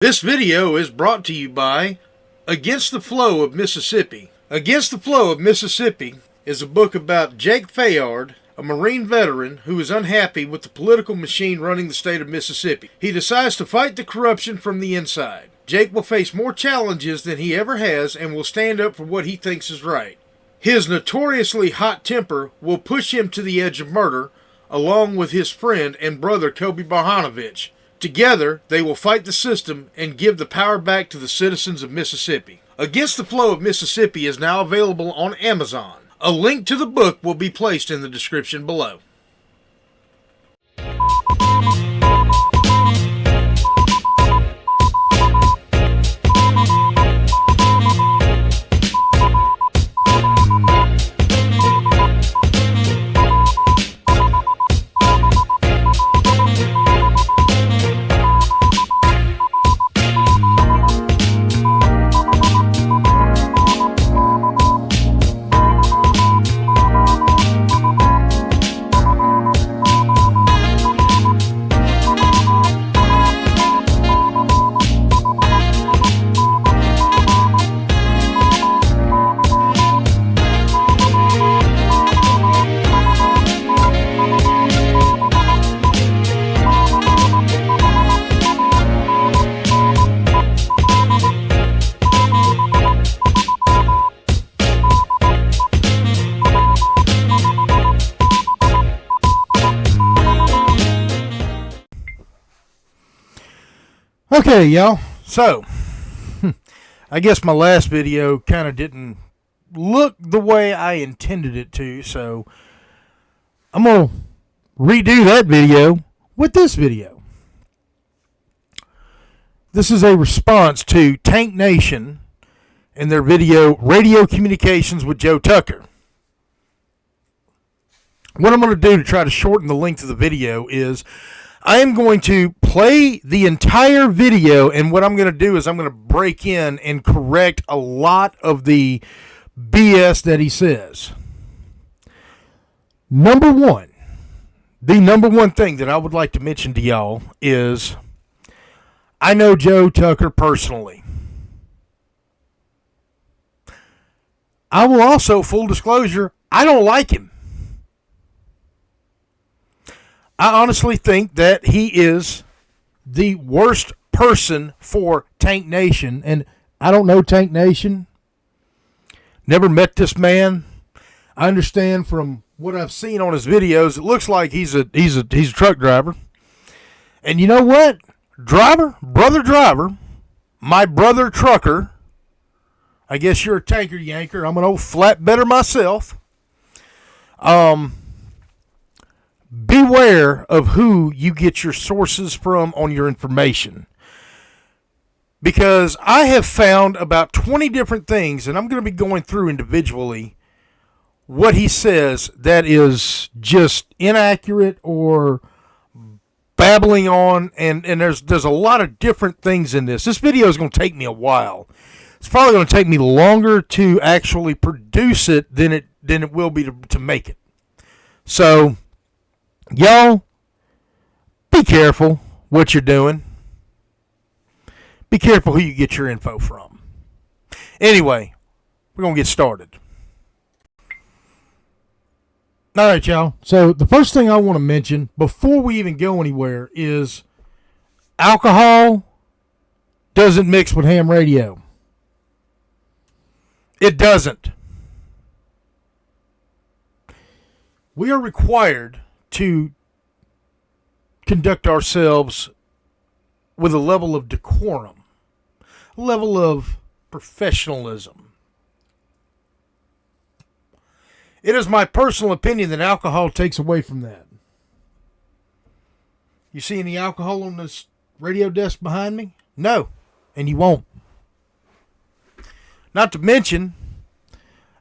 This video is brought to you by Against the Flow of Mississippi. Against the Flow of Mississippi is a book about Jake Fayard, a Marine veteran who is unhappy with the political machine running the state of Mississippi. He decides to fight the corruption from the inside. Jake will face more challenges than he ever has and will stand up for what he thinks is right. His notoriously hot temper will push him to the edge of murder, along with his friend and brother Kobe Barhanovich. Together, they will fight the system and give the power back to the citizens of Mississippi. Against the Flow of Mississippi is now available on Amazon. A link to the book will be placed in the description below. Okay, y'all, so I guess my last video kind of didn't look the way I intended it to, so I'm going to redo that video with this video. This is a response to Tank Nation and their video, Radio Communications with Joe Tucker. What I'm going to do to try to shorten the length of the video is I am going to play the entire video, and what I'm going to do is I'm going to break in and correct a lot of the BS that he says. The number one thing that I would like to mention to y'all is I know Joe Tucker personally. I will also, full disclosure, I don't like him. I honestly think that he is the worst person for Tank Nation, and I don't know Tank Nation. Never met this man. I understand from what I've seen on his videos, it looks like he's a truck driver. And you know what? Driver, my brother trucker. I guess you're a tanker yanker. I'm an old flatbedder myself. Beware of who you get your sources from on your information. Because I have found about 20 different things, and I'm going to be going through individually what he says that is just inaccurate or babbling on, and there's a lot of different things in this. This video is going to take me a while. It's probably going to take me longer to actually produce it than it will be to make it. So y'all, be careful what you're doing. Be careful who you get your info from. Anyway, we're going to get started. All right, y'all. So the first thing I want to mention before we even go anywhere is alcohol doesn't mix with ham radio. It doesn't. We are required to conduct ourselves with a level of decorum, a level of professionalism. It is my personal opinion that alcohol takes away from that. You see any alcohol on this radio desk behind me? No, and you won't. Not to mention,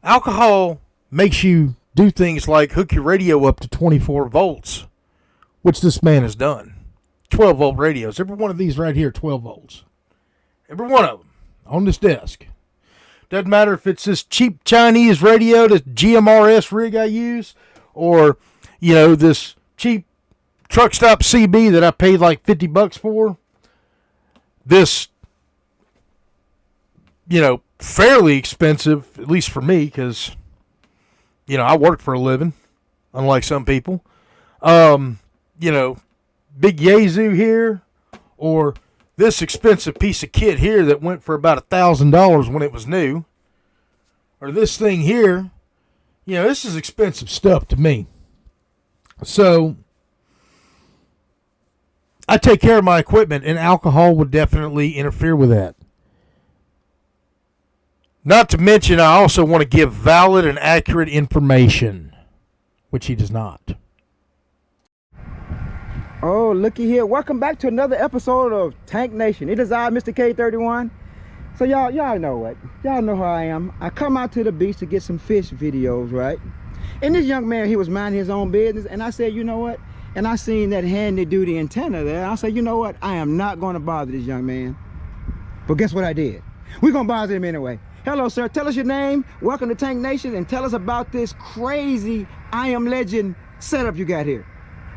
alcohol makes you do things like hook your radio up to 24 volts, which this man has done. 12-volt radios. Every one of these right here, 12 volts. Every one of them on this desk. Doesn't matter if it's this cheap Chinese radio, this GMRS rig I use, or, this cheap truck stop CB that I paid like $50 for. this, fairly expensive, at least for me, because, I work for a living, unlike some people. Big Yazoo here, or this expensive piece of kit here that went for about $1,000 when it was new, or this thing here, this is expensive stuff to me. So I take care of my equipment, and alcohol would definitely interfere with that. Not to mention, I also want to give valid and accurate information, which he does not. Oh, looky here. Welcome back to another episode of Tank Nation. It is I, Mr. K31. So y'all know what? Y'all know who I am. I come out to the beach to get some fish videos, right? And this young man, he was minding his own business, and I said, you know what? And I seen that handy-duty antenna there. I said, you know what? I am not going to bother this young man. But guess what I did? We're going to bother him anyway. Hello, sir. Tell us your name. Welcome to Tank Nation, and tell us about this crazy I Am Legend setup you got here.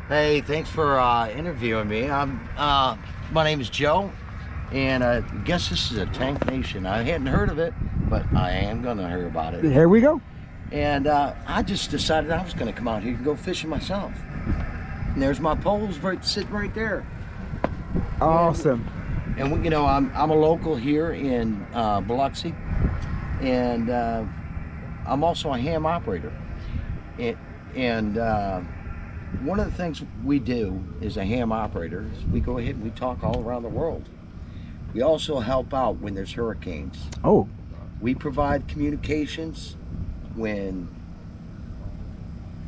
Hey, thanks for interviewing me. My name is Joe, and I guess this is a Tank Nation. I hadn't heard of it, but I am going to hear about it. Here we go. And I just decided I was going to come out here and go fishing myself. And there's my poles sitting right there. Awesome. And I'm a local here in Biloxi, and I'm also a ham operator. And one of the things we do as a ham operator is we go ahead and we talk all around the world. We also help out when there's hurricanes. Oh. We provide communications when,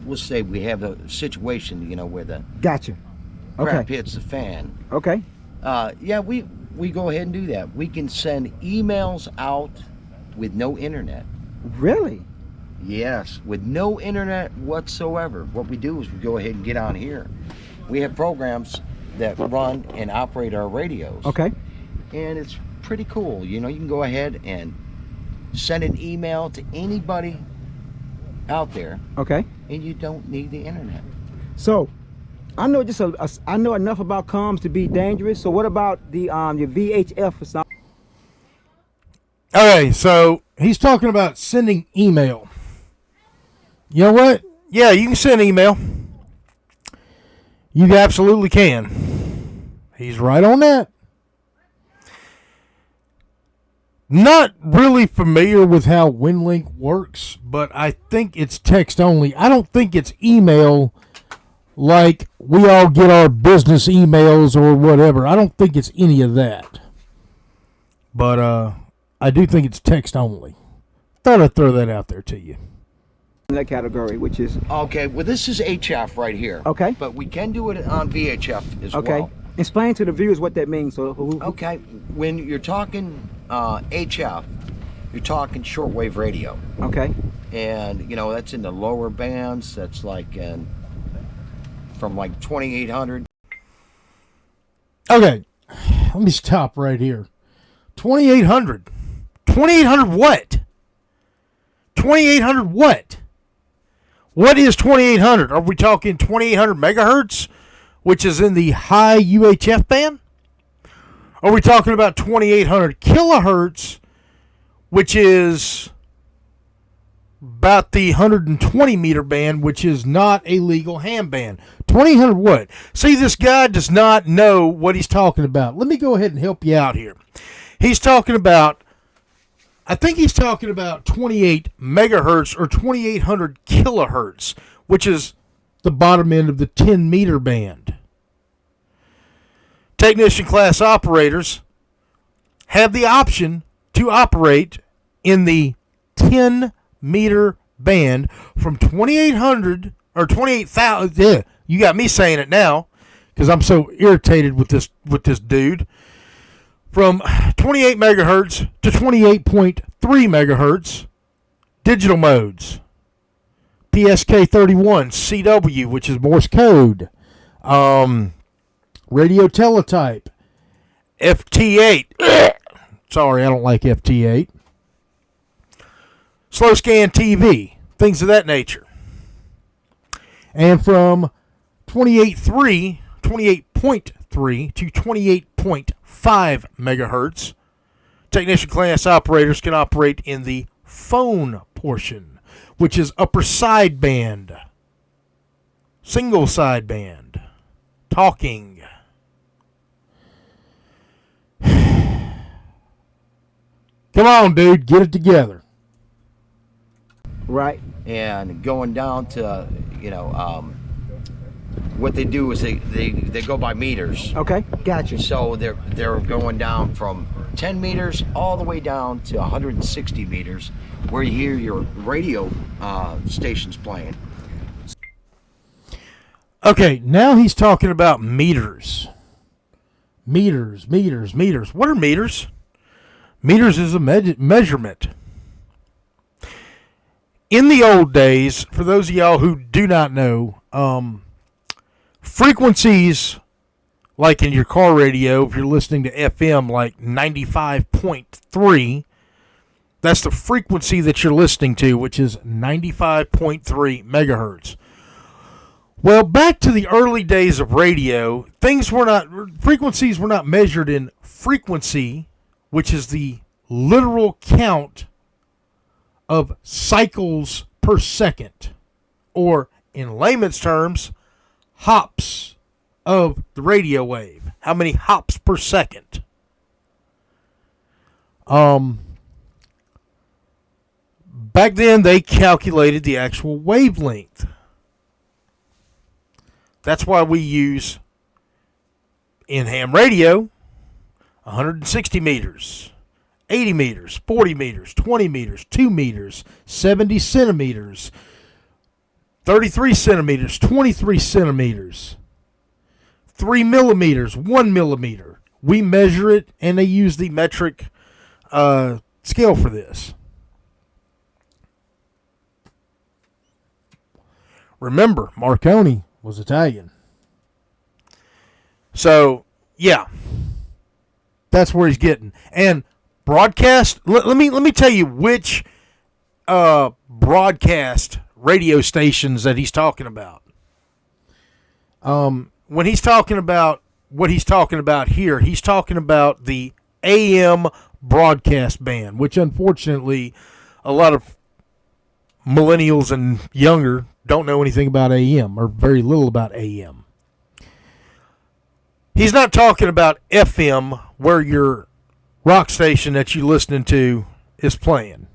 we'll say we have a situation, where the Gotcha. crap hits the fan. Okay. Yeah, we go ahead and do that. We can send emails out with no internet. Really? Yes, with no internet whatsoever. What we do is we go ahead and get on here. We have programs that run and operate our radios. Okay. And it's pretty cool. You can go ahead and send an email to anybody out there. Okay. And you don't need the internet. So, I know I know enough about comms to be dangerous. So what about the your VHF or something? Okay, so he's talking about sending email. You know what? Yeah, you can send email. You absolutely can. He's right on that. Not really familiar with how WinLink works, but I think it's text only. I don't think it's email like we all get our business emails or whatever. I don't think it's any of that. But I do think it's text only. Thought I'd throw that out there to you. In that category, which is okay. Well, this is HF right here. Okay. But we can do it on VHF as well. Okay. Explain to the viewers what that means. So okay, when you're talking HF, you're talking shortwave radio. Okay. And that's in the lower bands. That's like from like 2800. Okay, let me stop right here. 2800. 2800 what? 2800 what? What is 2800? Are we talking 2800 megahertz, which is in the high UHF band? Are we talking about 2800 kilohertz, which is about the 120 meter band, which is not a legal ham band? 2800 what? See, this guy does not know what he's talking about. Let me go ahead and help you out here. He's talking about, I think he's talking about 28 megahertz or 2800 kilohertz, which is the bottom end of the 10 meter band. Technician class operators have the option to operate in the 10 meter band from 2800 or 28,000. Yeah, you got me saying it now because I'm so irritated with this dude. From 28 megahertz to 28.3 megahertz, digital modes. PSK31, CW, which is Morse code. Radio teletype. FT8. Sorry, I don't like FT8. Slow scan TV. Things of that nature. And from 28.3 to 28.5 megahertz. Technician class operators can operate in the phone portion, which is upper sideband, single sideband, talking. Come on, dude, get it together. Right. And going down to, what they do is they go by meters. Okay, gotcha. So they're going down from 10 meters all the way down to 160 meters, where you hear your radio stations playing. Okay, now he's talking about meters. Meters. What are meters? Meters is a measurement. In the old days, for those of y'all who do not know, frequencies, like in your car radio, if you're listening to FM like 95.3, that's the frequency that you're listening to, which is 95.3 megahertz. Well, back to the early days of radio, frequencies were not measured in frequency, which is the literal count of cycles per second, or in layman's terms, hops of the radio wave. How many hops per second? Back then, they calculated the actual wavelength. That's why we use, in ham radio, 160 meters, 80 meters, 40 meters, 20 meters, 2 meters, 70 centimeters, 33 centimeters, 23 centimeters, 3 millimeters, 1 millimeter. We measure it, and they use the metric scale for this. Remember, Marconi was Italian. So, yeah. That's where he's getting. And broadcast, let me tell you which broadcast radio stations that he's talking about. When he's talking about what he's talking about here, he's talking about the AM broadcast band, which unfortunately a lot of millennials and younger don't know anything about AM, or very little about AM. He's not talking about FM, where your rock station that you're listening to is playing.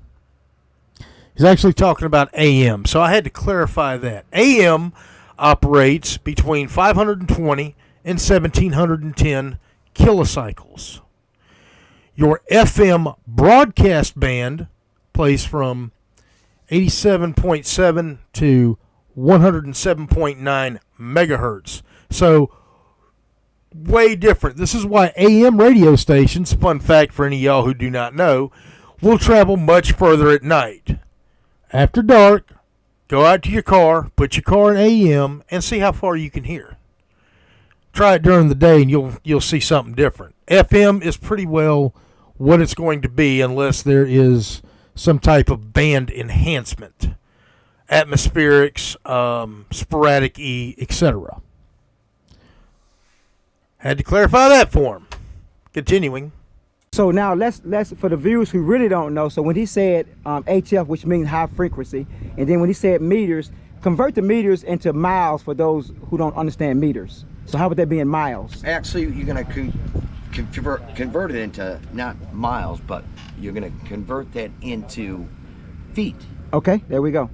He's actually talking about AM, so I had to clarify that. AM operates between 520 and 1710 kilocycles. Your FM broadcast band plays from 87.7 to 107.9 megahertz. So, way different. This is why AM radio stations, fun fact for any of y'all who do not know, will travel much further at night. After dark, go out to your car, put your car in AM, and see how far you can hear. Try it during the day, and you'll see something different. FM is pretty well what it's going to be, unless there is some type of band enhancement, atmospherics, sporadic E, etc. Had to clarify that for him. Continuing. So now let's for the viewers who really don't know. So when he said HF, which means high frequency, and then when he said meters, convert the meters into miles for those who don't understand meters. So how would that be in miles? Actually, you're going to convert it into not miles, but you're going to convert that into feet. Okay, there we go.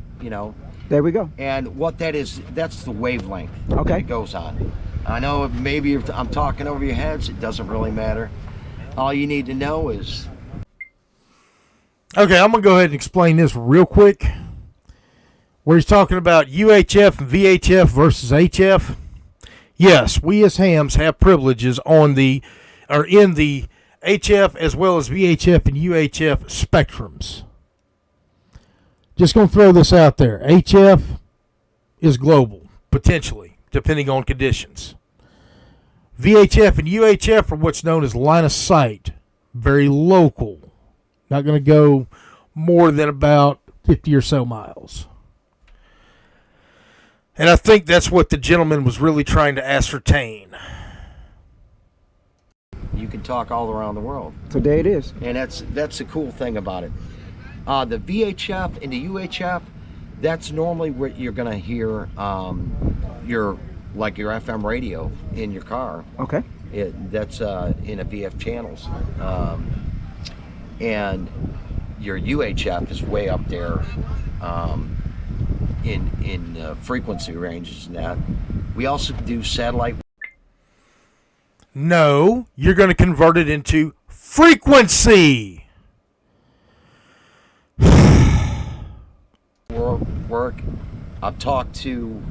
There we go. And what that is, that's the wavelength okay. that it goes on. I know maybe if I'm talking over your heads, it doesn't really matter. All you need to know is... Okay, I'm going to go ahead and explain this real quick. Where he's talking about UHF and VHF versus HF. Yes, we as hams have privileges in the HF as well as VHF and UHF spectrums. Just going to throw this out there. HF is global, potentially, depending on conditions. VHF and UHF are what's known as line of sight, very local. Not going to go more than about 50 or so miles. And I think that's what the gentleman was really trying to ascertain. You can talk all around the world. So there it is. And that's the cool thing about it. The VHF and the UHF, that's normally what you're going to hear your FM radio in your car. Okay. That's in a VF channels. And your UHF is way up there in frequency ranges and that. We also do satellite. No, you're going to convert it into frequency. Work. I've talked to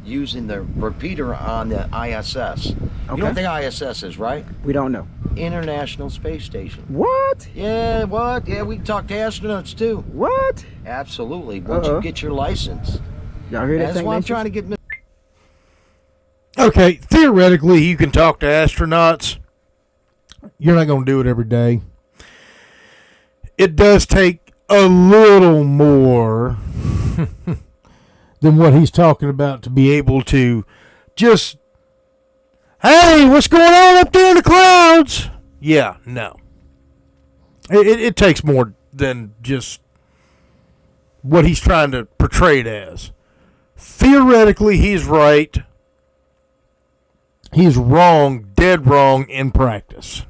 using the repeater on the ISS. Okay. You know what the ISS is, right? We don't know. International Space Station. What? Yeah, what? Yeah, we can talk to astronauts too. What? Absolutely. Once you get your license. Y'all hear that? That's why I'm trying to get. Okay, theoretically, you can talk to astronauts. You're not going to do it every day. It does take a little more than what he's talking about to be able to just, hey, what's going on up there in the clouds? Yeah, no. It takes more than just what he's trying to portray it as. Theoretically, he's right. He's wrong, dead wrong in practice.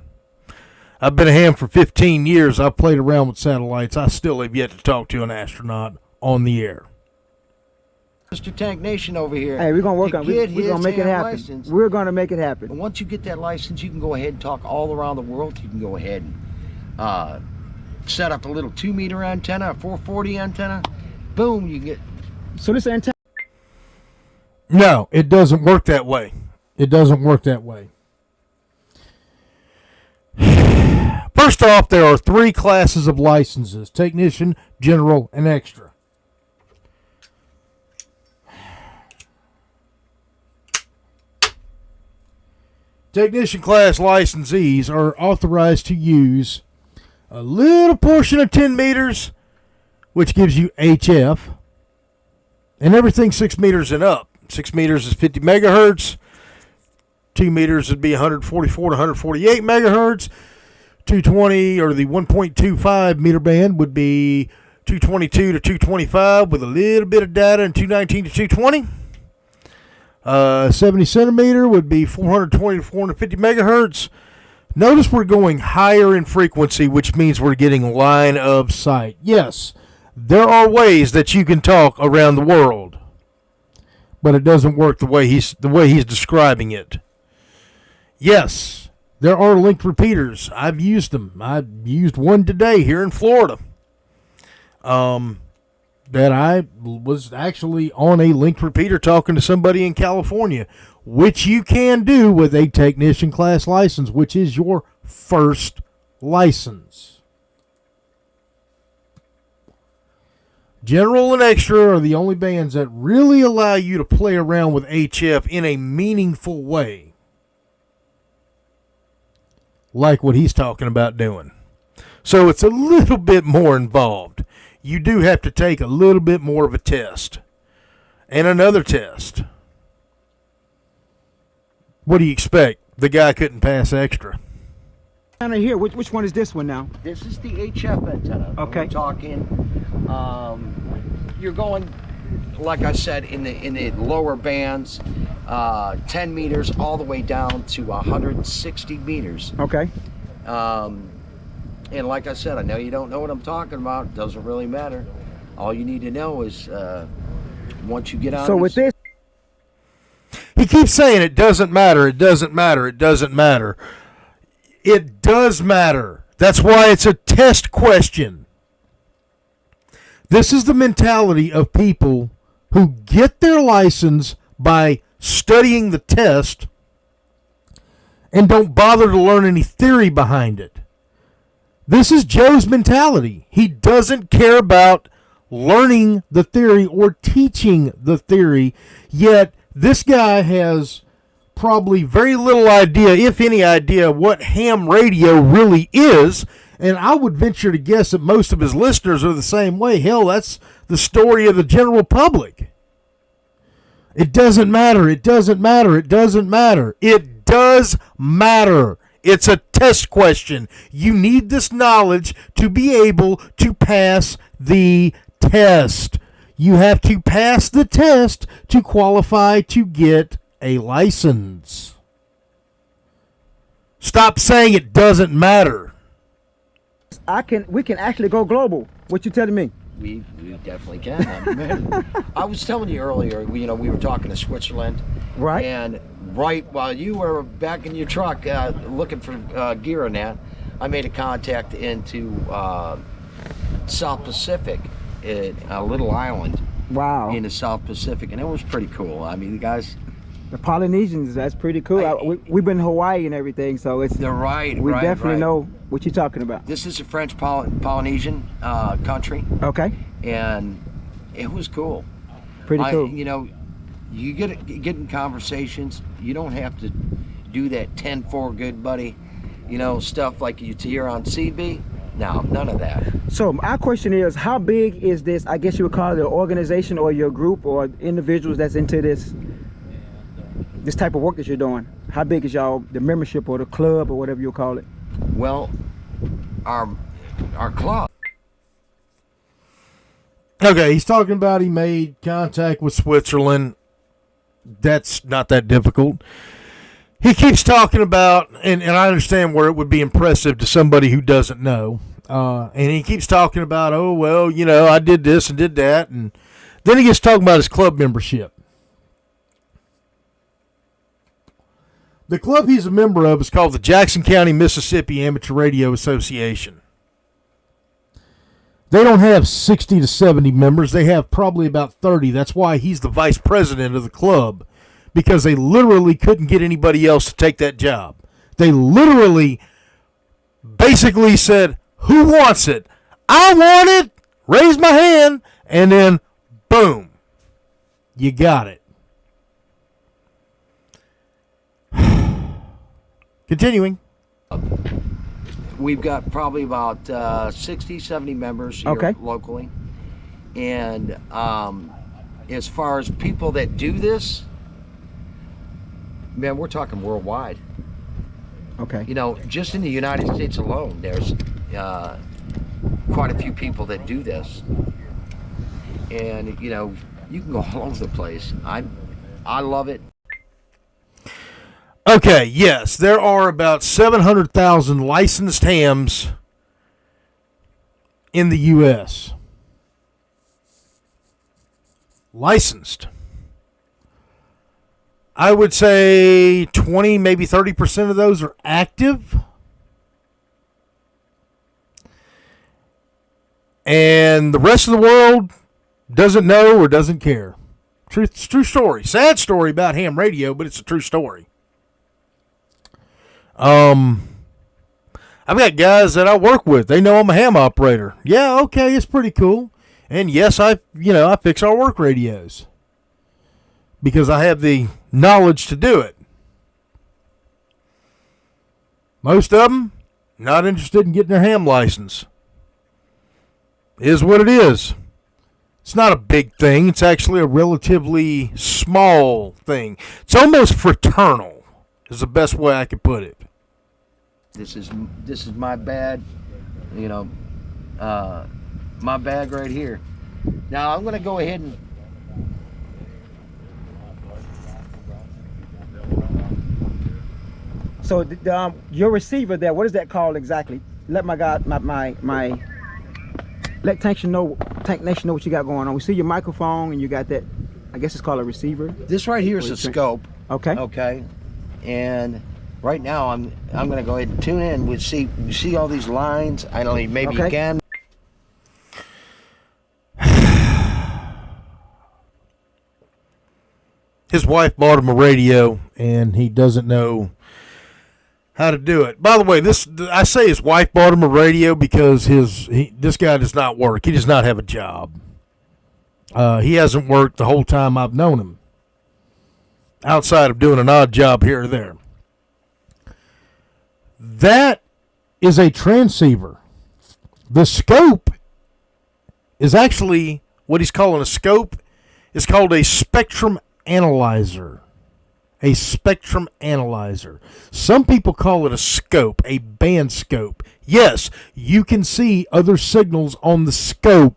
I've been a ham for 15 years. I've played around with satellites. I still have yet to talk to an astronaut on the air. Mr. Tank Nation over here. Hey, we're going to work on it. We're going to make it happen. License. We're going to make it happen. And once you get that license, you can go ahead and talk all around the world. You can go ahead and set up a little 2-meter antenna, a 440 antenna. Boom, you get. So this antenna. No, it doesn't work that way. It doesn't work that way. First off, there are 3 classes of licenses: technician, general, and extra. Technician class licensees are authorized to use a little portion of 10 meters, which gives you HF, and everything 6 meters and up. 6 meters is 50 megahertz. 2 meters would be 144 to 148 megahertz. 220 or the 1.25 meter band would be 222 to 225 with a little bit of data, and 219 to 220. 70 centimeter would be 420 to 450 megahertz. Notice we're going higher in frequency, which means we're getting line of sight. Yes, there are ways that you can talk around the world, but it doesn't work the way he's describing it. Yes, there are linked repeaters. I've used them. I used one today here in Florida. That I was actually on a linked repeater talking to somebody in California, which you can do with a technician class license, which is your first license. General and extra are the only bands that really allow you to play around with HF in a meaningful way, like what he's talking about doing. So it's a little bit more involved. You do have to take a little bit more of a test and another test. What do you expect? The guy couldn't pass extra. Antenna here. Which one is this one now? This is the HF antenna. Okay. We're talking. You're going, like I said, in the lower bands, 10 meters all the way down to 160 meters. Okay. And like I said, I know you don't know what I'm talking about. It doesn't really matter. All you need to know is once you get on. So with this, he keeps saying it doesn't matter. It doesn't matter. It doesn't matter. It does matter. That's why it's a test question. This is the mentality of people who get their license by studying the test and don't bother to learn any theory behind it. This is Joe's mentality. He doesn't care about learning the theory or teaching the theory, yet this guy has probably very little idea, if any idea, what ham radio really is, and I would venture to guess that most of his listeners are the same way. Hell, that's the story of the general public. It doesn't matter. It doesn't matter. It doesn't matter. It does matter. It's a test question. You need this knowledge to be able to pass the test. You have to pass the test to qualify to get a license. Stop saying it doesn't matter. We can actually go global. What you telling me? We definitely can. I was telling you earlier, we were talking to Switzerland. Right. And right while you were back in your truck looking for gear and that, I made a contact into South Pacific, a little island. Wow. In the South Pacific, and it was pretty cool. I mean, the guys. The Polynesians, that's pretty cool. We've been in Hawaii and everything, so it's. They're right. We right, definitely right. know what you're talking about. This is a French Polynesian country. Okay. And it was cool. Pretty cool. You get in conversations. You don't have to do that 10-4 good buddy, stuff like you hear on CB. No, none of that. So our question is, how big is this? I guess you would call it an organization or your group or individuals that's into this type of work that you're doing. How big is the membership or the club or whatever you'll call it? Well, our club. Okay, he's talking about he made contact with Switzerland. That's not that difficult. He keeps talking about, and I understand where it would be impressive to somebody who doesn't know. And he keeps talking about, oh, well, I did this and did that. And then he gets talking about his club membership. The club he's a member of is called the Jackson County, Mississippi Amateur Radio Association. They don't have 60 to 70 members. They have probably about 30. That's why he's the vice president of the club, because they literally couldn't get anybody else to take that job. They literally basically said, who wants it? I want it. Raise my hand. And then, boom, you got it. Continuing. We've got probably about 60, 70 members here locally. And as far as people that do this, man, we're talking worldwide. Okay. Just in the United States alone, there's quite a few people that do this. And, you can go all over the place. I love it. Okay, yes, there are about 700,000 licensed hams in the U.S. Licensed. I would say 20, maybe 30% of those are active. And the rest of the world doesn't know or doesn't care. True story. Sad story about ham radio, but it's a true story. I've got guys that I work with. They know I'm a ham operator. Yeah, okay, it's pretty cool. And yes, I fix our work radios because I have the knowledge to do it. Most of them not interested in getting their ham license. Is what it is. It's not a big thing. It's actually a relatively small thing. It's almost fraternal is the best way I could put it. This is my bad, my bag right here. Now I'm gonna go ahead and so your receiver there, what is that called exactly? Let my guy, let Tank Nation know what you got going on. We see your microphone and you got that. I guess it's called a receiver. This right here is a scope. Okay. Okay. And right now I'm gonna go ahead and tune in. We see all these lines. I don't know, maybe you can. His wife bought him a radio, and he doesn't know how to do it. By the way, I say his wife bought him a radio because this guy does not work. He does not have a job. He hasn't worked the whole time I've known him, outside of doing an odd job here or there. That is a transceiver. The scope is actually what he's calling a scope. It's called a spectrum analyzer. a spectrum analyzer. Some people call it a scope, a band scope. Yes, you can see other signals on the scope.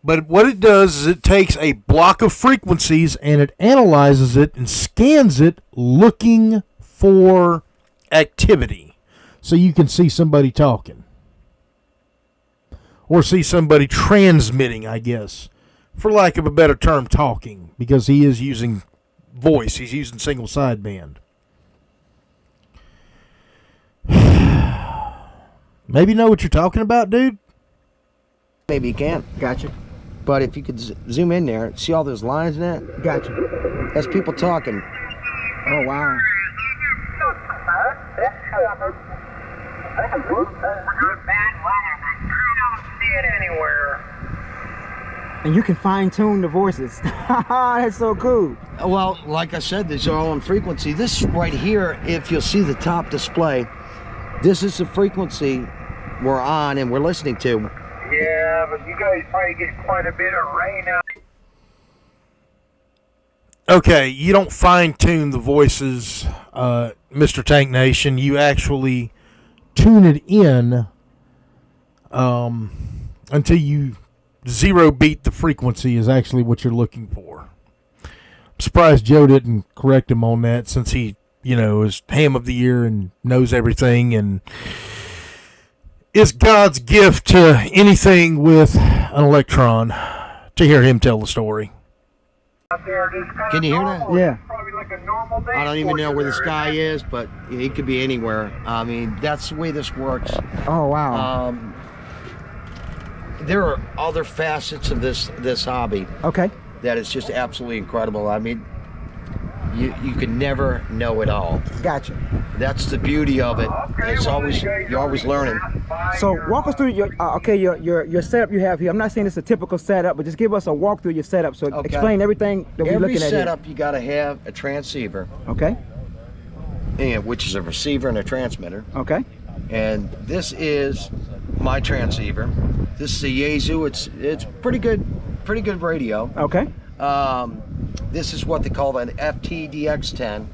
But what it does is it takes a block of frequencies and it analyzes it and scans it looking for activity. So you can see somebody talking. Or see somebody transmitting, I guess. For lack of a better term, talking. Because he is using voice. He's using single sideband. Maybe you know what you're talking about, dude? Maybe you can't. Gotcha. But if you could zoom in there, see all those lines in that? Gotcha. That's people talking. Oh, wow. And you can fine tune the voices. That's so cool. Well, like I said, these are all on frequency. This right here, if you'll see the top display, this is the frequency we're on and we're listening to. Yeah, but you guys probably get quite a bit of rain out. Okay, you don't fine-tune the voices, Mr. Tank Nation. You actually tune it in until you zero beat the frequency is actually what you're looking for. I'm surprised Joe didn't correct him on that since he, is ham of the year and knows everything and is God's gift to anything with an electron to hear him tell the story. Can you hear that? Yeah. Probably like a normal day. I don't even know where this guy is, but he could be anywhere. I mean, that's the way this works. Oh, wow. There are other facets of this hobby Okay. that is just absolutely incredible. I mean, you can never know it all. Gotcha. That's the beauty of it. It's always, you're always learning. So walk us through your setup you have here. I'm not saying it's a typical setup, but just give us a walk through your setup. So Okay. explain everything that we're Every looking at setup, you got to have a transceiver, here. Okay. which is a receiver and a transmitter. Okay. And this is my transceiver. This is a Yaesu. It's pretty good radio. Okay. This is what they call an FTDX10,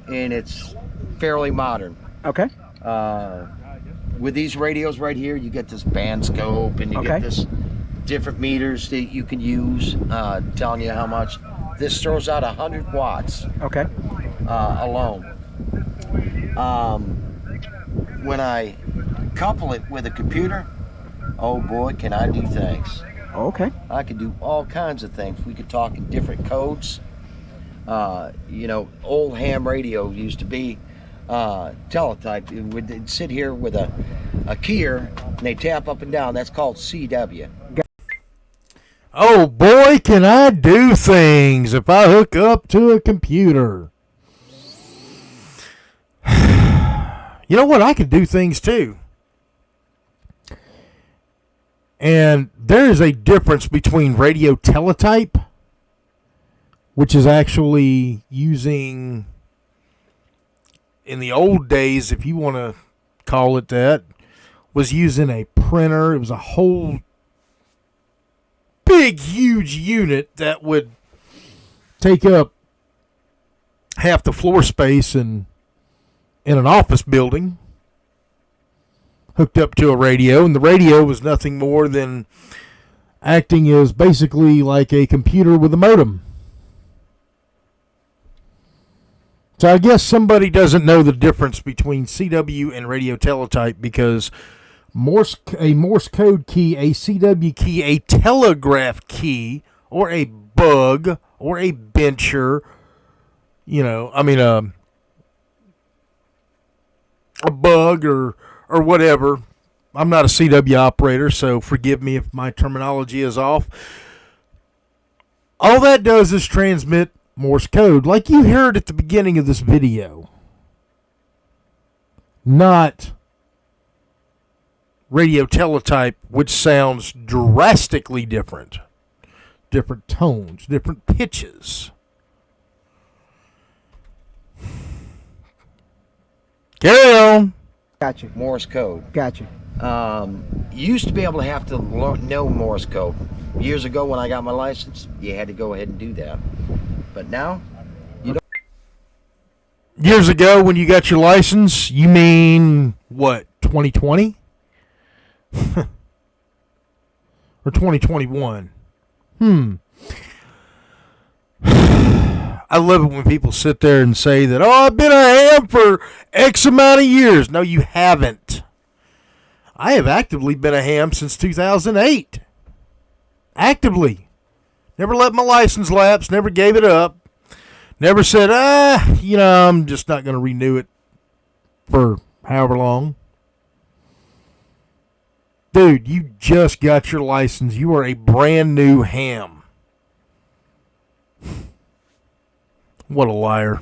and it's fairly modern. Okay. With these radios right here, you get this band scope, and you Okay. get this different meters that you can use, telling you how much. This throws out 100 watts Okay. alone. When I couple it with a computer, oh boy, can I do things. Okay. I could do all kinds of things. We could talk in different codes. Old ham radio used to be teletype. They'd sit here with a keyer and they tap up and down. That's called CW. Oh boy, can I do things if I hook up to a computer. You know what? I could do things too. And there is a difference between radio teletype, which is actually using, in the old days, if you want to call it that, was using a printer. It was a whole big, huge unit that would take up half the floor space in an office building, hooked up to a radio, and the radio was nothing more than acting as basically like a computer with a modem. So I guess somebody doesn't know the difference between CW and radio teletype because a Morse code key, a CW key, a telegraph key, or a bug, or a bencher, a bug or whatever. I'm not a CW operator, so forgive me if my terminology is off. All that does is transmit Morse code, like you heard at the beginning of this video. Not radio teletype, which sounds drastically different. Different tones, different pitches. Carry on. Gotcha. Morse code. Gotcha. You used to be able to have to know Morse code. Years ago when I got my license, you had to go ahead and do that. But now, you don't. Years ago when you got your license, you mean what, 2020? Or 2021? I love it when people sit there and say that, oh, I've been a ham for X amount of years. No, you haven't. I have actively been a ham since 2008. Actively. Never let my license lapse, never gave it up. Never said, I'm just not going to renew it for however long. Dude, you just got your license. You are a brand new ham. What a liar.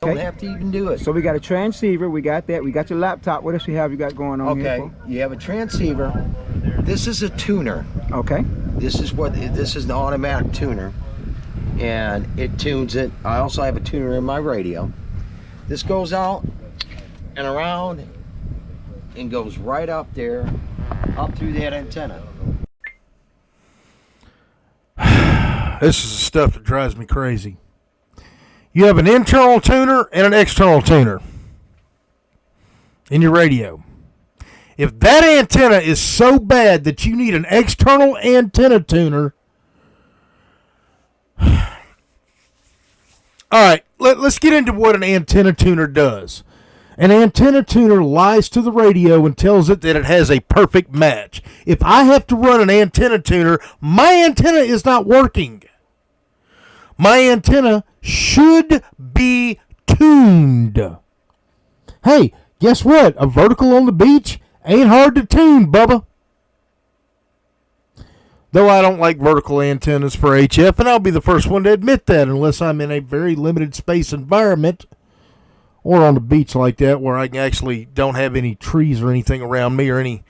Don't have to even do it. So we got a transceiver. We got that. We got your laptop. What else you have you got going on here? Okay, you have a transceiver. This is a tuner. Okay. This is an automatic tuner, and it tunes it. I also have a tuner in my radio. This goes out and around and goes right up there, up through that antenna. This is the stuff that drives me crazy. You have an internal tuner and an external tuner in your radio. If that antenna is so bad that you need an external antenna tuner, all right, let's get into what an antenna tuner does. An antenna tuner lies to the radio and tells it that it has a perfect match. If I have to run an antenna tuner, my antenna is not working. My antenna should be tuned. Hey, guess what? A vertical on the beach ain't hard to tune, Bubba. Though I don't like vertical antennas for HF, and I'll be the first one to admit that unless I'm in a very limited space environment or on the beach like that where I actually don't have any trees or anything around me or anything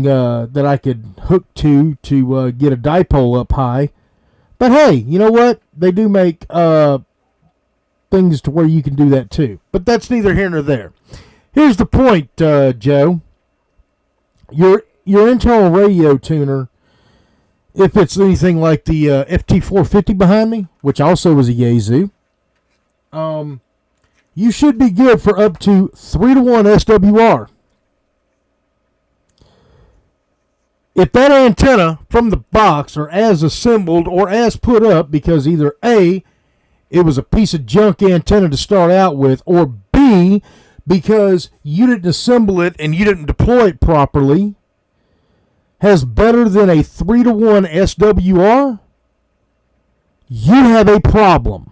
that I could hook to get a dipole up high. But hey, you know what? They do make things to where you can do that too. But that's neither here nor there. Here's the point, Joe. Your internal radio tuner, if it's anything like the FT450 behind me, which also is a Yaesu, you should be good for up to 3-to-1 SWR. If that antenna from the box or as assembled or as put up because either A, it was a piece of junk antenna to start out with, or B, because you didn't assemble it and you didn't deploy it properly, has better than a 3-to-1 SWR, you have a problem.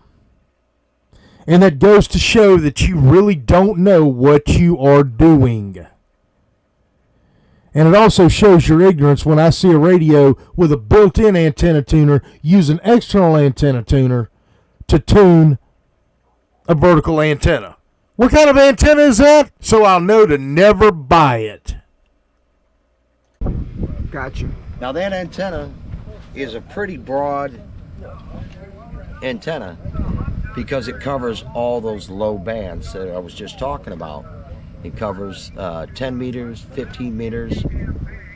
And that goes to show that you really don't know what you are doing. And it also shows your ignorance when I see a radio with a built-in antenna tuner use an external antenna tuner to tune a vertical antenna. What kind of antenna is that? So I'll know to never buy it. Got you. Now that antenna is a pretty broad antenna because it covers all those low bands that I was just talking about. It covers 10 meters, 15 meters,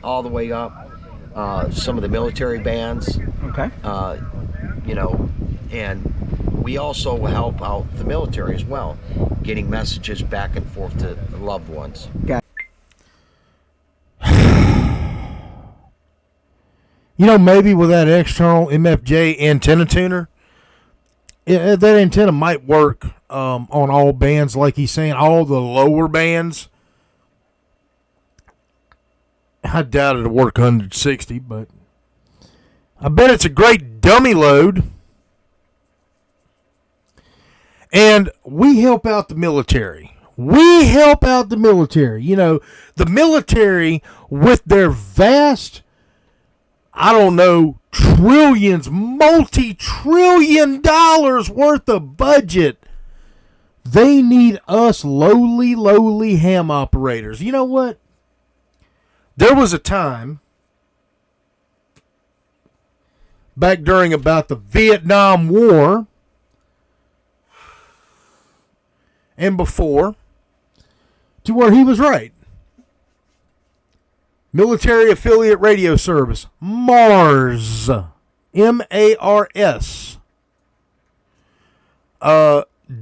all the way up. Some of the military bands. Okay. And we also help out the military as well, getting messages back and forth to loved ones. Got Maybe with that external MFJ antenna tuner, that antenna might work on all bands, like he's saying, all the lower bands. I doubt it'll work 160, but I bet it's a great dummy load. And we help out the military. We help out the military. The military with their vast, I don't know, trillions, multi-trillion dollars worth of budget. They need us lowly ham operators. You know what? There was a time back during about the Vietnam War and before to where he was right. military affiliate radio service, MARS, MARS,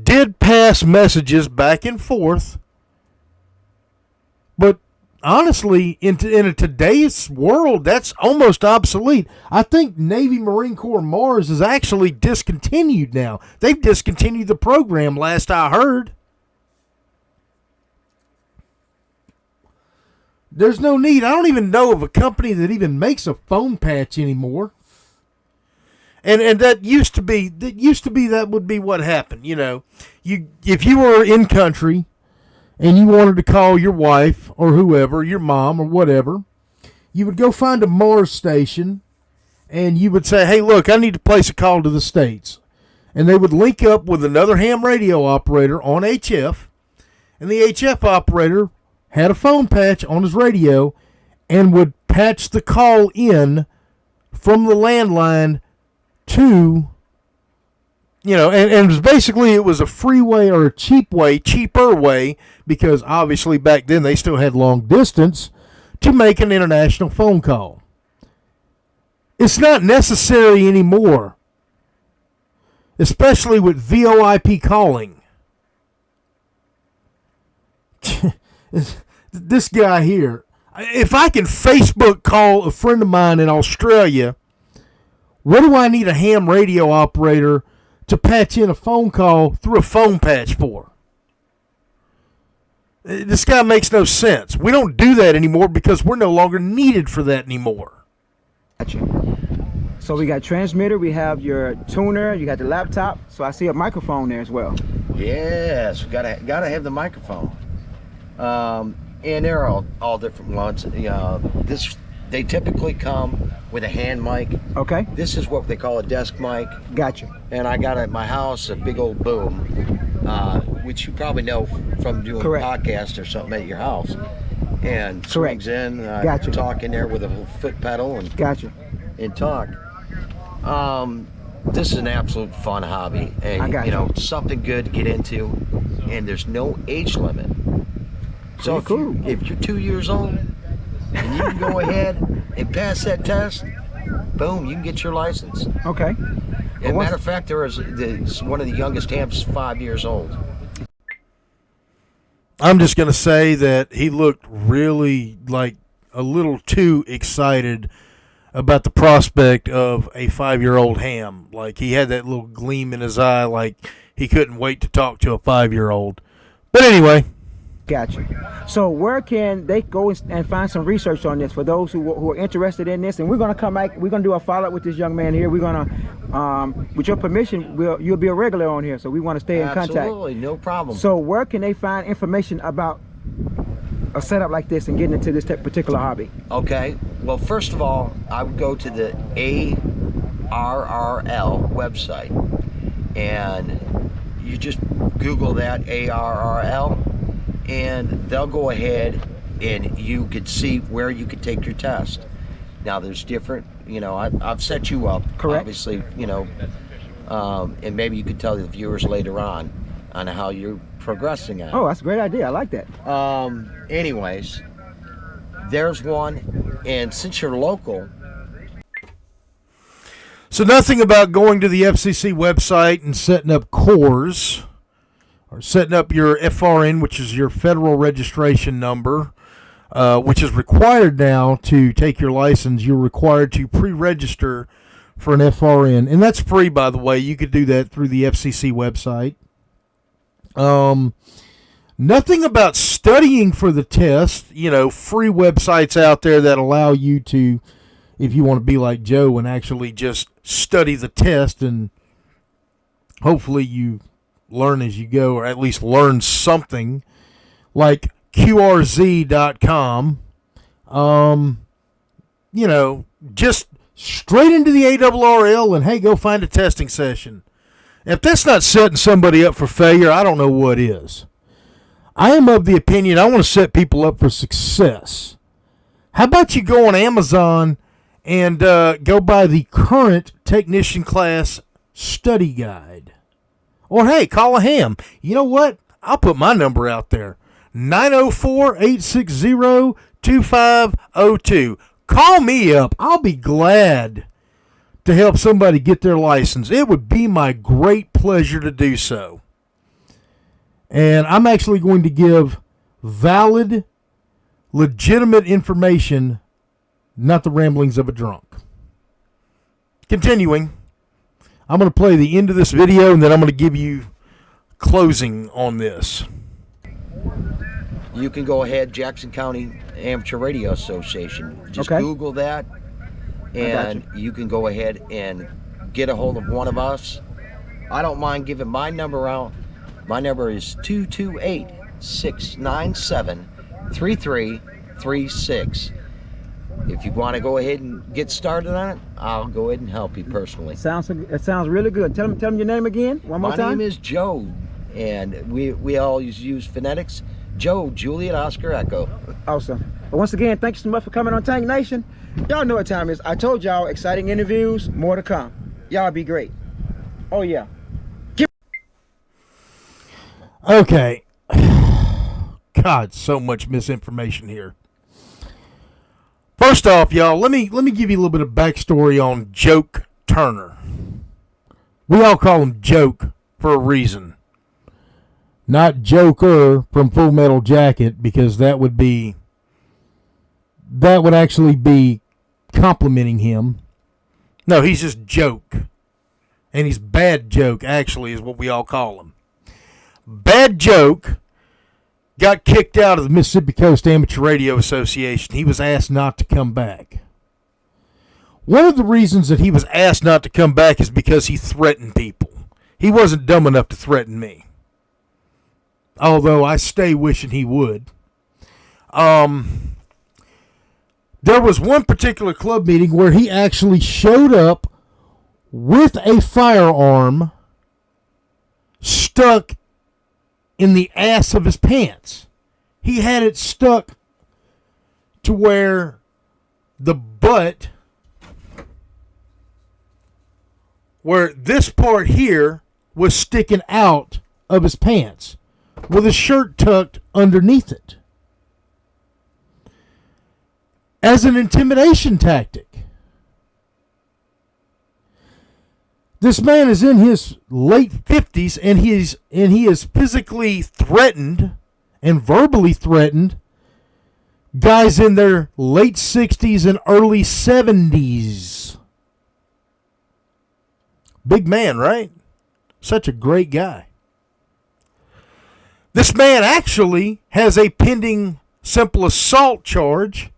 did pass messages back and forth, but honestly, in today's world, that's almost obsolete. I think Navy Marine Corps Mars is actually discontinued now. They've discontinued the program, last I heard. There's no need. I don't even know of a company that even makes a phone patch anymore. And that used to be that would be what happened. You know, if you were in country and you wanted to call your wife or whoever, your mom or whatever, you would go find a Mars station and you would say, hey, look, I need to place a call to the States. And they would link up with another ham radio operator on HF, and the HF operator had a phone patch on his radio and would patch the call in from the landline to, you know, and it was basically, it was a freeway or a cheaper way, because obviously back then they still had long distance to make an international phone call. It's not necessary anymore, especially with VoIP calling. This guy here, if I can Facebook call a friend of mine in Australia, what do I need a ham radio operator to patch in a phone call through a phone patch for? This guy makes no sense. We don't do that anymore because we're no longer needed for that anymore. Gotcha. So we got transmitter, we have your tuner, you got the laptop. So I see a microphone there as well. Yes, gotta have the microphone. And they're all different ones. They typically come with a hand mic. Okay. This is what they call a desk mic. Gotcha. And I got at my house a big old boom, which you probably know from doing Correct. a podcast or something at your house. And swings in, Gotcha. talk in there with a little foot pedal and Gotcha. and talk. This is an absolute fun hobby, and I got you know, something good to get into, and there's no age limit. So if you're 2 years old and you can go ahead and pass that test, boom, you can get your license. Okay. As a matter of fact, one of the youngest hams 5 years old. I'm just going to say that he looked really like a little too excited about the prospect of a 5-year-old ham. Like he had that little gleam in his eye, like he couldn't wait to talk to a 5-year-old. But anyway. Gotcha. So where can they go and find some research on this for those who are interested in this? And we're going to come back. We're going to do a follow-up with this young man here. We're going to, with your permission, you'll be a regular on here. So we want to stay in contact. Absolutely, no problem. So where can they find information about a setup like this and getting into this particular hobby? Okay. Well, first of all, I would go to the ARRL website, and you just Google that, ARRL, and they'll go ahead and you could see where you could take your test. Now there's different, you know, I've set you up. Correct. Obviously, you know, and maybe you could tell the viewers later on how you're progressing at. Oh, that's a great idea. I like that. Anyways, there's one, and since you're local. So nothing about going to the FCC website and setting up cores, or setting up your FRN, which is your federal registration number, which is required now to take your license. You're required to pre-register for an FRN, and that's free, by the way. You could do that through the FCC website. Nothing about studying for the test. You know, free websites out there that allow you to, if you want to be like Joe and actually just study the test, and hopefully you learn as you go, or at least learn something, like QRZ.com. You know, just straight into the ARRL and hey, go find a testing session. If that's not setting somebody up for failure, I don't know what is. I am of the opinion I want to set people up for success. How about you go on Amazon and go buy the current technician class study guide? Or hey, call a ham. You know what? I'll put my number out there. 904-860-2700. 2502. Call me up. I'll be glad to help somebody get their license. It would be my great pleasure to do so. And I'm actually going to give valid, legitimate information, not the ramblings of a drunk. Continuing, I'm going to play the end of this video, and then I'm going to give you closing on this. You can go ahead, Jackson County Amateur Radio Association. Just Okay. Google that, and you can go ahead and get a hold of one of us. I don't mind giving my number out. My number is 228-697-3336. If you want to go ahead and get started on it, I'll go ahead and help you personally. It sounds really good. Tell them your name again, one more time. My name is Joe, and we always use phonetics. Joe, Juliet, Oscar, Echo. Awesome. But once again, thank you so much for coming on Tank Nation. Y'all know what time it is. I told y'all, exciting interviews, more to come. Y'all be great. Oh, yeah. Okay. God, so much misinformation here. First off, y'all, let me give you a little bit of backstory on Joke Turner. We all call him Joke for a reason. Not Joker from Full Metal Jacket, because that would actually be complimenting him. No, he's just Joke. And he's Bad Joke, actually, is what we all call him. Bad Joke got kicked out of the Mississippi Coast Amateur Radio Association. He was asked not to come back. One of the reasons that he was asked not to come back is because he threatened people. He wasn't dumb enough to threaten me, although I stay wishing he would. There was one particular club meeting where he actually showed up with a firearm stuck in the ass of his pants. He had it stuck to where the butt, where this part here was sticking out of his pants, with his shirt tucked underneath it, as an intimidation tactic. This man is in his late 50s, and he is physically threatened and verbally threatened guys in their late 60s and early 70s. Big man, right? Such a great guy. This man actually has a pending simple assault charge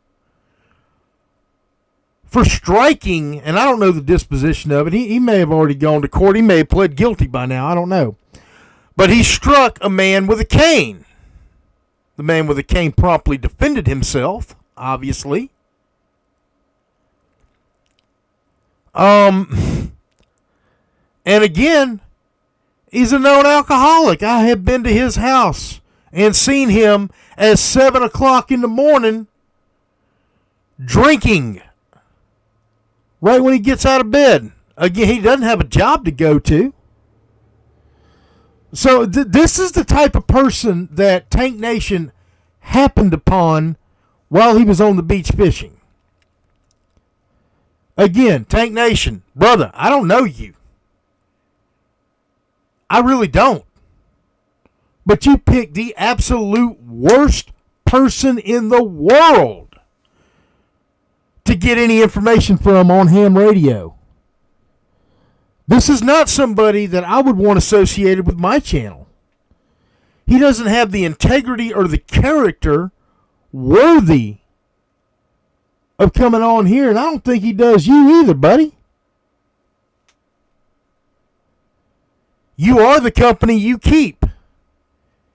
for striking, and I don't know the disposition of it. He may have already gone to court. He may have pled guilty by now. I don't know. But he struck a man with a cane. The man with the cane promptly defended himself, obviously. And again, he's a known alcoholic. I have been to his house and seen him at 7 o'clock in the morning drinking right when he gets out of bed. Again, he doesn't have a job to go to. So this is the type of person that Tank Nation happened upon while he was on the beach fishing. Again, Tank Nation, brother, I don't know you. I really don't. But you picked the absolute worst person in the world to get any information from on ham radio. This is not somebody that I would want associated with my channel. He doesn't have the integrity or the character worthy of coming on here, and I don't think he does you either, buddy. You are the company you keep.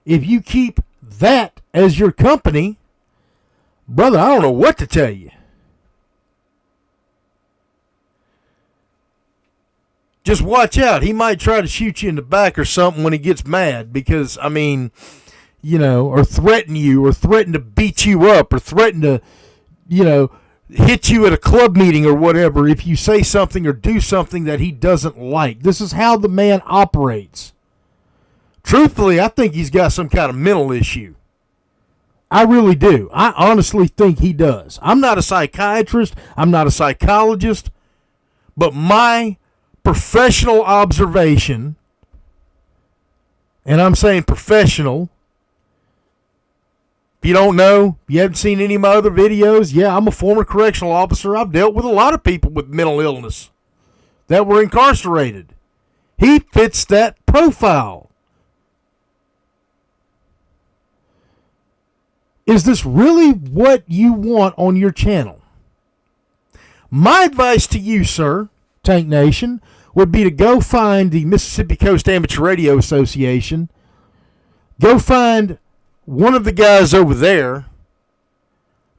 If you keep that as your company, brother, I don't know what to tell you. Just watch out. He might try to shoot you in the back or something when he gets mad because, I mean, you know, or threaten you or threaten to beat you up or threaten to, you know, hit you at a club meeting or whatever if you say something or do something that he doesn't like. This is how the man operates. Truthfully, I think he's got some kind of mental issue. I really do. I honestly think he does. I'm not a psychiatrist. I'm not a psychologist. But my professional observation, and I'm saying professional, if you don't know, you haven't seen any of my other videos, yeah, I'm a former correctional officer. I've dealt with a lot of people with mental illness that were incarcerated. He fits that profile. Is this really what you want on your channel? My advice to you, sir, Tank Nation, would be to go find the Mississippi Coast Amateur Radio Association. Go find one of the guys over there.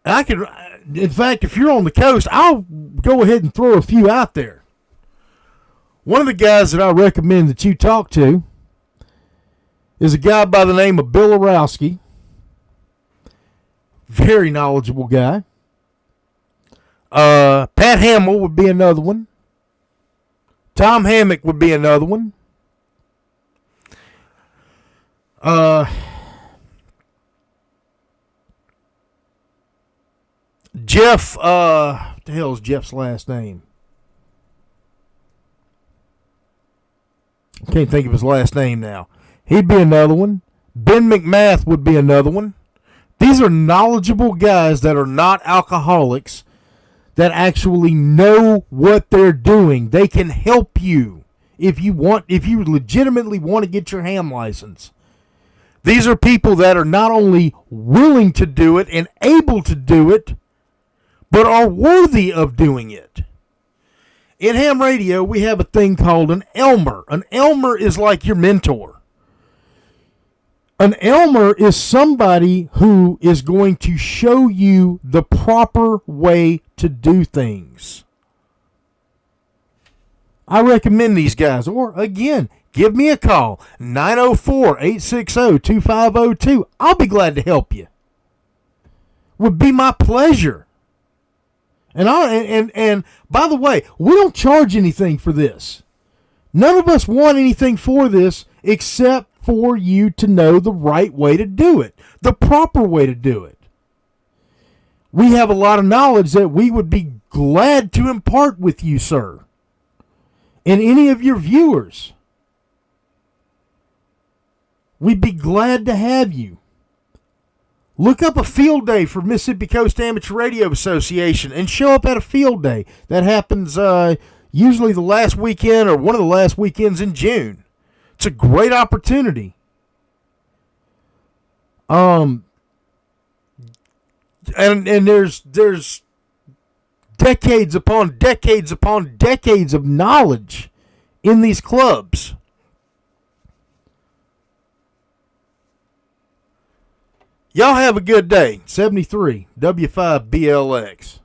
In fact, if you're on the coast, I'll go ahead and throw a few out there. One of the guys that I recommend that you talk to is a guy by the name of Bill Orowski. Very knowledgeable guy. Pat Hamill would be another one. Tom Hammock would be another one. Jeff, what the hell is Jeff's last name? I can't think of his last name now. He'd be another one. Ben McMath would be another one. These are knowledgeable guys that are not alcoholics that actually know what they're doing. They can help you if you legitimately want to get your ham license. These are people that are not only willing to do it and able to do it, but are worthy of doing it. In ham radio, we have a thing called an Elmer. An Elmer is like your mentor. An Elmer is somebody who is going to show you the proper way to do things. I recommend these guys. Or, again, give me a call. 904-860-2502. I'll be glad to help you. Would be my pleasure. And by the way, we don't charge anything for this. None of us want anything for this except for you to know the right way to do it, the proper way to do it. We have a lot of knowledge that we would be glad to impart with you, sir, and any of your viewers. We'd be glad to have you. Look up a field day for Mississippi Coast Amateur Radio Association and show up at a field day. That happens usually the last weekend or one of the last weekends in June. It's a great opportunity. And there's decades upon decades upon decades of knowledge in these clubs. Y'all have a good day. 73 W5BLX.